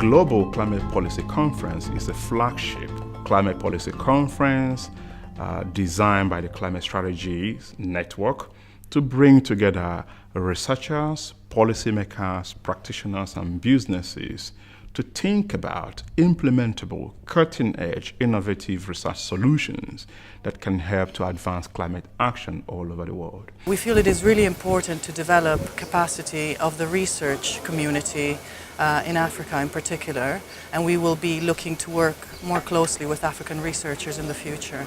Global Climate Policy Conference is a flagship climate policy conference designed by the Climate Strategies Network to bring together researchers, policymakers, practitioners, and businesses to think about implementable, cutting-edge, innovative research solutions that can help to advance climate action all over the world. We feel it is really important to develop capacity of the research community in Africa in particular, and we will be looking to work more closely with African researchers in the future.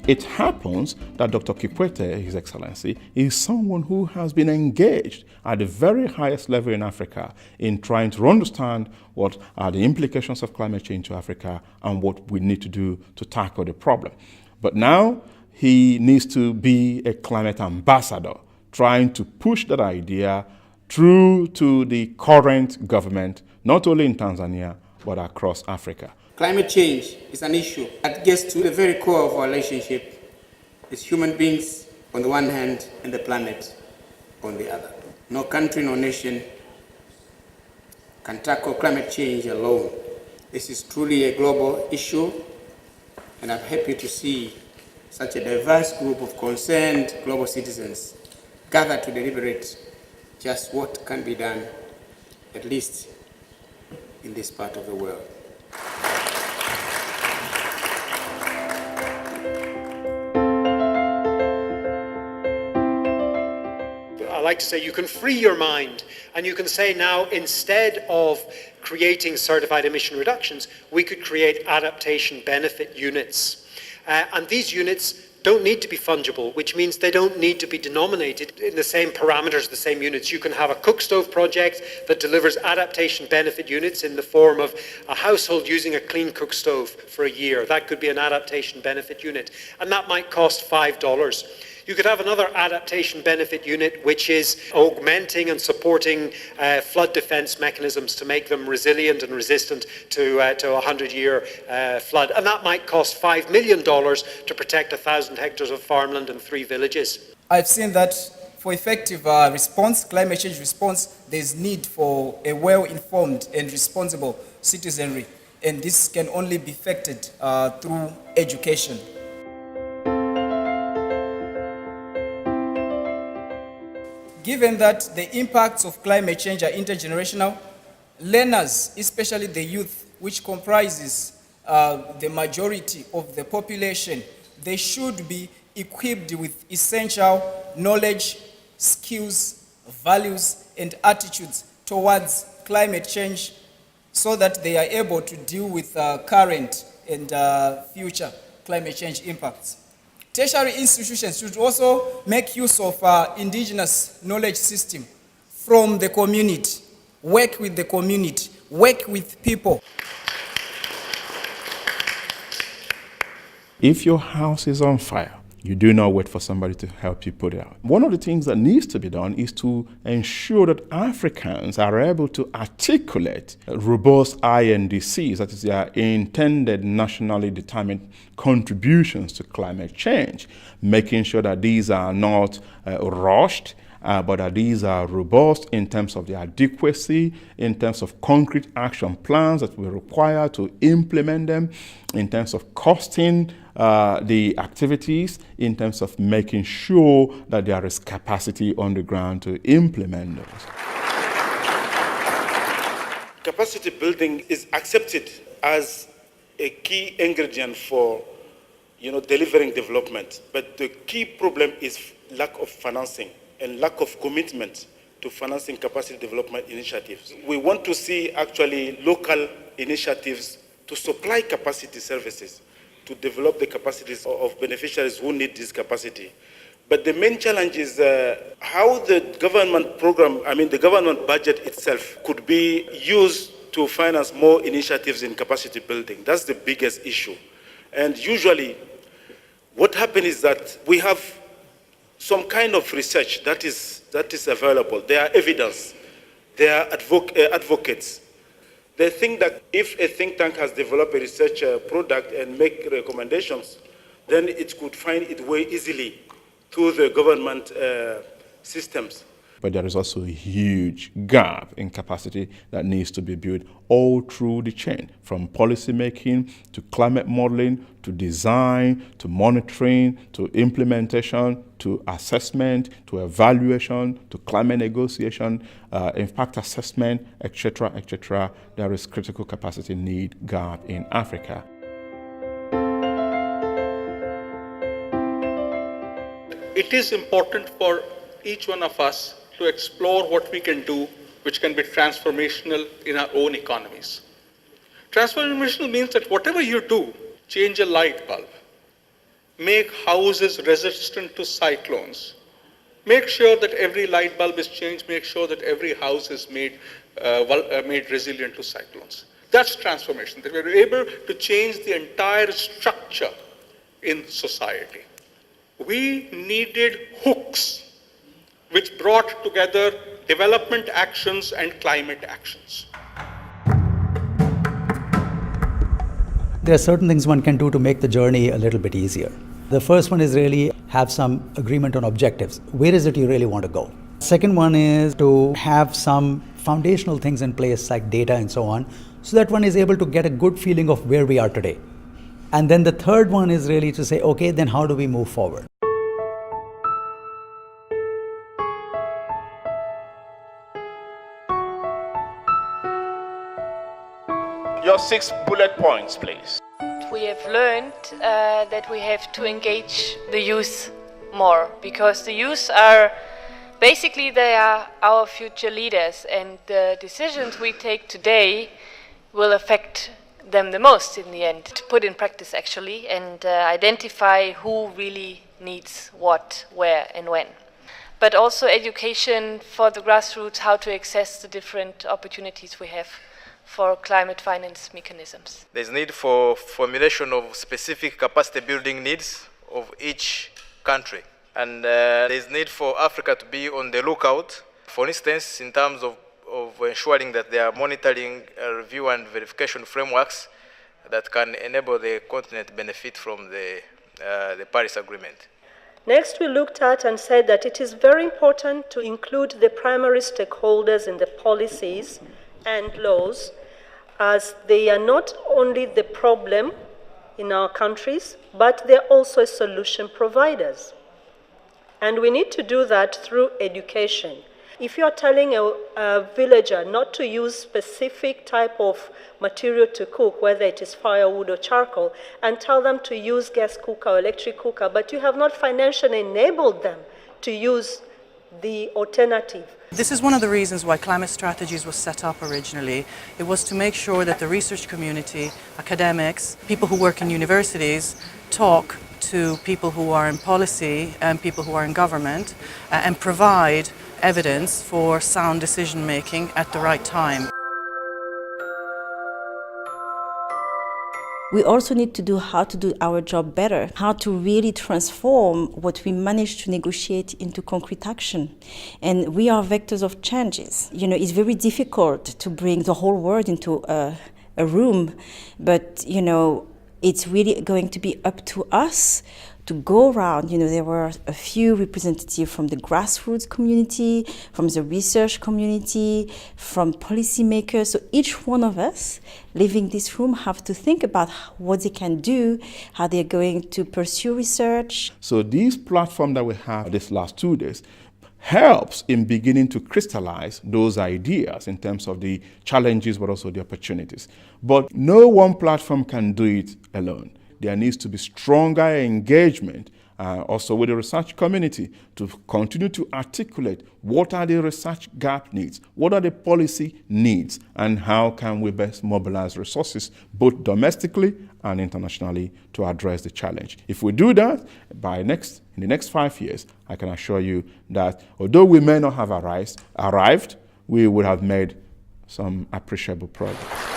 It happens that Dr. Kikwete, His Excellency, is someone who has been engaged at the very highest level in Africa in trying to understand what are the implications of climate change to Africa and what we need to do to tackle the problem. But now he needs to be a climate ambassador, trying to push that idea through to the current government, not only in Tanzania, but across Africa. Climate change is an issue that gets to the very core of our relationship as human beings on the one hand and the planet on the other. No country, no nation can tackle climate change alone. This is truly a global issue, and I'm happy to see such a diverse group of concerned global citizens gathered to deliberate just what can be done, at least in this part of the world. I like to say you can free your mind and you can say now, instead of creating certified emission reductions, we could create adaptation benefit units. And these units don't need to be fungible, which means they don't need to be denominated in the same parameters, the same units. You can have a cook stove project that delivers adaptation benefit units in the form of a household using a clean cook stove for a year. That could be an adaptation benefit unit, and that might cost $5. You could have another adaptation benefit unit which is augmenting and supporting flood defense mechanisms to make them resilient and resistant to a 100-year flood. And that might cost $5 million to protect 1,000 hectares of farmland and 3 villages. I've seen that for effective response, climate change response, there's need for a well-informed and responsible citizenry. And this can only be effected through education. Given that the impacts of climate change are intergenerational, learners, especially the youth, which comprises the majority of the population, they should be equipped with essential knowledge, skills, values, and attitudes towards climate change so that they are able to deal with current and future climate change impacts. Tertiary institutions should also make use of indigenous knowledge system from the community, work with the community, work with people. If your house is on fire, you do not wait for somebody to help you put it out. One of the things that needs to be done is to ensure that Africans are able to articulate robust INDCs, that is their intended nationally determined contributions to climate change, making sure that these are not rushed, but that these are robust in terms of the adequacy, in terms of concrete action plans that we require to implement them, in terms of costing the activities, in terms of making sure that there is capacity on the ground to implement those. Capacity building is accepted as a key ingredient for delivering development, but the key problem is lack of financing and lack of commitment to financing capacity development initiatives. We want to see actually local initiatives to supply capacity services, to develop the capacities of beneficiaries who need this capacity. But the main challenge is how the government program, the government budget itself could be used to finance more initiatives in capacity building. That's the biggest issue. And usually what happens is that we have some kind of research that is available. There are evidence, there are advocates, They think that if a think tank has developed a research product and make recommendations, then it could find its way easily through the government systems. But there is also a huge gap in capacity that needs to be built all through the chain, from policy making to climate modeling to design to monitoring to implementation to assessment to evaluation to climate negotiation, impact assessment, etc., etc. There is critical capacity need gap in Africa. It is important for each one of us to explore what we can do which can be transformational in our own economies. Transformational means that whatever you do, change a light bulb, make houses resistant to cyclones, make sure that every light bulb is changed, make sure that every house is made resilient to cyclones. That's transformation, that we're able to change the entire structure in society. We needed hooks which brought together development actions and climate actions. There are certain things one can do to make the journey a little bit easier. The first one is really have some agreement on objectives. Where is it you really want to go? Second one is to have some foundational things in place like data and so on, so that one is able to get a good feeling of where we are today. And then the third one is really to say, okay, then how do we move forward? Your 6 bullet points, please. We have learned that we have to engage the youth more, because the youth are basically they are our future leaders, and the decisions we take today will affect them the most in the end, to put in practice actually, and identify who really needs what, where and when. But also education for the grassroots, how to access the different opportunities we have for climate finance mechanisms. There's need for formulation of specific capacity building needs of each country. And there's need for Africa to be on the lookout, for instance, in terms of ensuring that there are monitoring, review and verification frameworks that can enable the continent to benefit from the Paris Agreement. Next, we looked at and said that it is very important to include the primary stakeholders in the policies and laws, as they are not only the problem in our countries, but they're also solution providers. And we need to do that through education. If you're telling a villager not to use specific type of material to cook, whether it is firewood or charcoal, and tell them to use gas cooker or electric cooker, but you have not financially enabled them to use the alternative. This is one of the reasons why Climate Strategies was set up originally. It was to make sure that the research community, academics, people who work in universities, talk to people who are in policy and people who are in government, and provide evidence for sound decision making at the right time. We also need to do how to do our job better, how to really transform what we manage to negotiate into concrete action. And we are vectors of changes. You know, it's very difficult to bring the whole world into a room, but, you know, it's really going to be up to us to go around. You know, there were a few representatives from the grassroots community, from the research community, from policymakers. So each one of us leaving this room have to think about what they can do, how they're going to pursue research. So this platform that we have this last 2 days helps in beginning to crystallize those ideas in terms of the challenges but also the opportunities. But no one platform can do it alone. There needs to be stronger engagement also with the research community to continue to articulate what are the research gap needs, what are the policy needs, and how can we best mobilize resources both domestically and internationally to address the challenge. If we do that, in the next 5 years, I can assure you that although we may not have arrived, we would have made some appreciable progress.